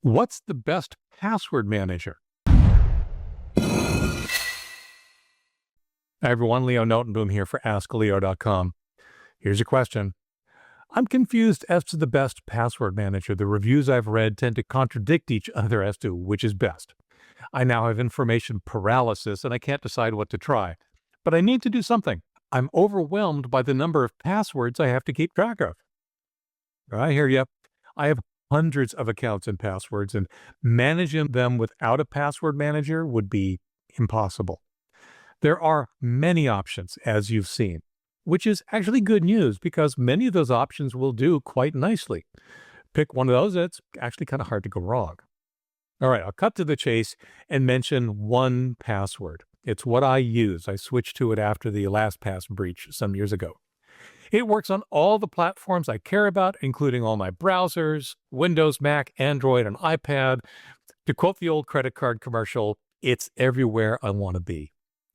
What's the best password manager? Hi everyone, Leo Notenboom here for askleo.com. Here's a question. I'm confused as to the best password manager. The reviews I've read tend to contradict each other as to which is best. I now have information paralysis and I can't decide what to try. But I need to do something. I'm overwhelmed by the number of passwords I have to keep track of. I hear you. I have hundreds of accounts and passwords, and managing them without a password manager would be impossible. There are many options, as you've seen, which is actually good news because many of those options will do quite nicely. Pick one of those, it's actually kind of hard to go wrong. All right, I'll cut to the chase and mention 1Password. It's what I use. I switched to it after the LastPass breach some years ago. It works on all the platforms I care about, including all my browsers, Windows, Mac, Android, and iPad. To quote the old credit card commercial, it's everywhere I want to be.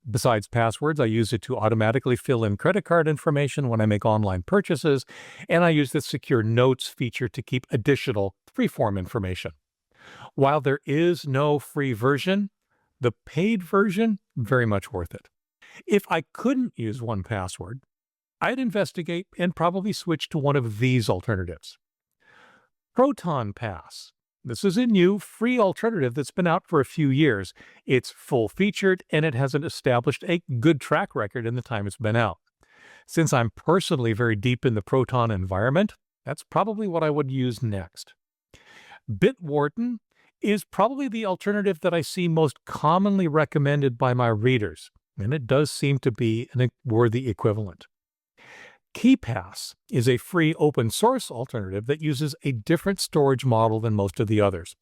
Besides passwords, I use it to automatically fill in credit card information when I make online purchases, and I use the Secure Notes feature to keep additional freeform information. While there is no free version, the paid version, very much worth it. If I couldn't use 1Password, I'd investigate and probably switch to one of these alternatives. Proton Pass. This is a new, free alternative that's been out for a few years. It's full-featured, and it has established a good track record in the time it's been out. Since I'm personally very deep in the Proton environment, that's probably what I would use next. BitWarden is probably the alternative that I see most commonly recommended by my readers, and it does seem to be a worthy equivalent. KeePass is a free open-source alternative that uses a different storage model than most of the others.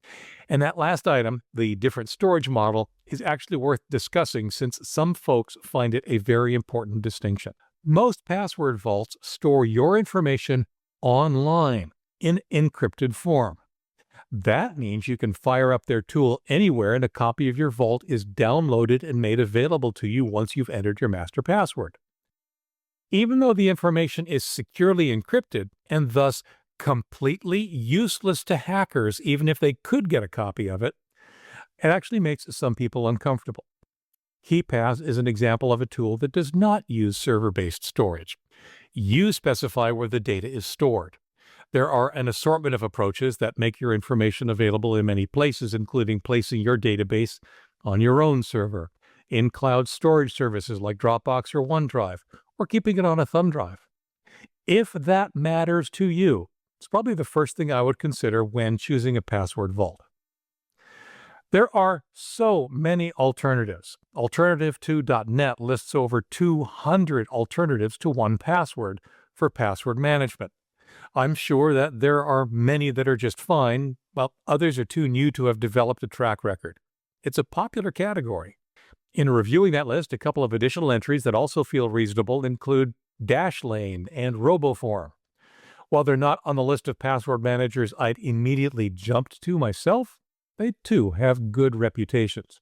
And that last item, the different storage model, is actually worth discussing since some folks find it a very important distinction. Most password vaults store your information online in encrypted form. That means you can fire up their tool anywhere and a copy of your vault is downloaded and made available to you once you've entered your master password. Even though the information is securely encrypted and thus completely useless to hackers, even if they could get a copy of it, it actually makes some people uncomfortable. KeePass is an example of a tool that does not use server-based storage. You specify where the data is stored. There are an assortment of approaches that make your information available in many places, including placing your database on your own server, in cloud storage services like Dropbox or OneDrive, or keeping it on a thumb drive. If that matters to you, it's probably the first thing I would consider when choosing a password vault. There are so many alternatives. Alternative2.net lists over 200 alternatives to 1Password for password management. I'm sure that there are many that are just fine, while others are too new to have developed a track record. It's a popular category. In reviewing that list, a couple of additional entries that also feel reasonable include Dashlane and RoboForm. While they're not on the list of password managers I'd immediately jumped to myself, they too have good reputations.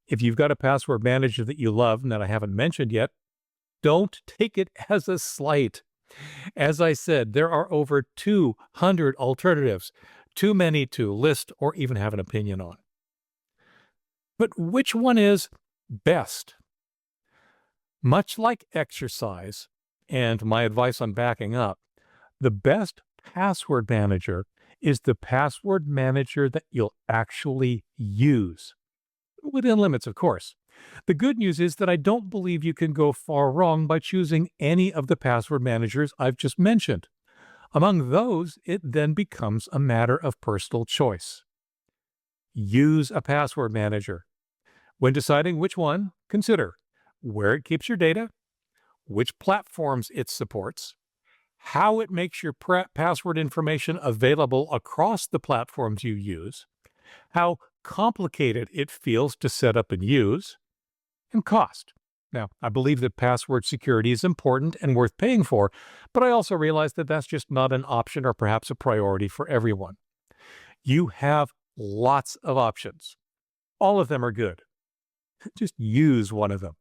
If you've got a password manager that you love and that I haven't mentioned yet, don't take it as a slight. As I said, there are over 200 alternatives, too many to list or even have an opinion on. But which one is best? Much like exercise, and my advice on backing up, the best password manager is the password manager that you'll actually use. Within limits, of course. The good news is that I don't believe you can go far wrong by choosing any of the password managers I've just mentioned. Among those, it then becomes a matter of personal choice. Use a password manager. When deciding which one, consider where it keeps your data, which platforms it supports, how it makes your password information available across the platforms you use, how complicated it feels to set up and use, and cost. Now, I believe that password security is important and worth paying for, but I also realize that that's just not an option or perhaps a priority for everyone. You have lots of options. All of them are good. Just use one of them.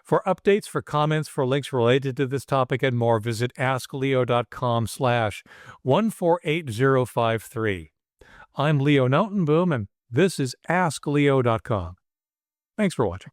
For updates, for comments, for links related to this topic and more, visit askleo.com/148053. I'm Leo Notenboom, and this is askleo.com. Thanks for watching.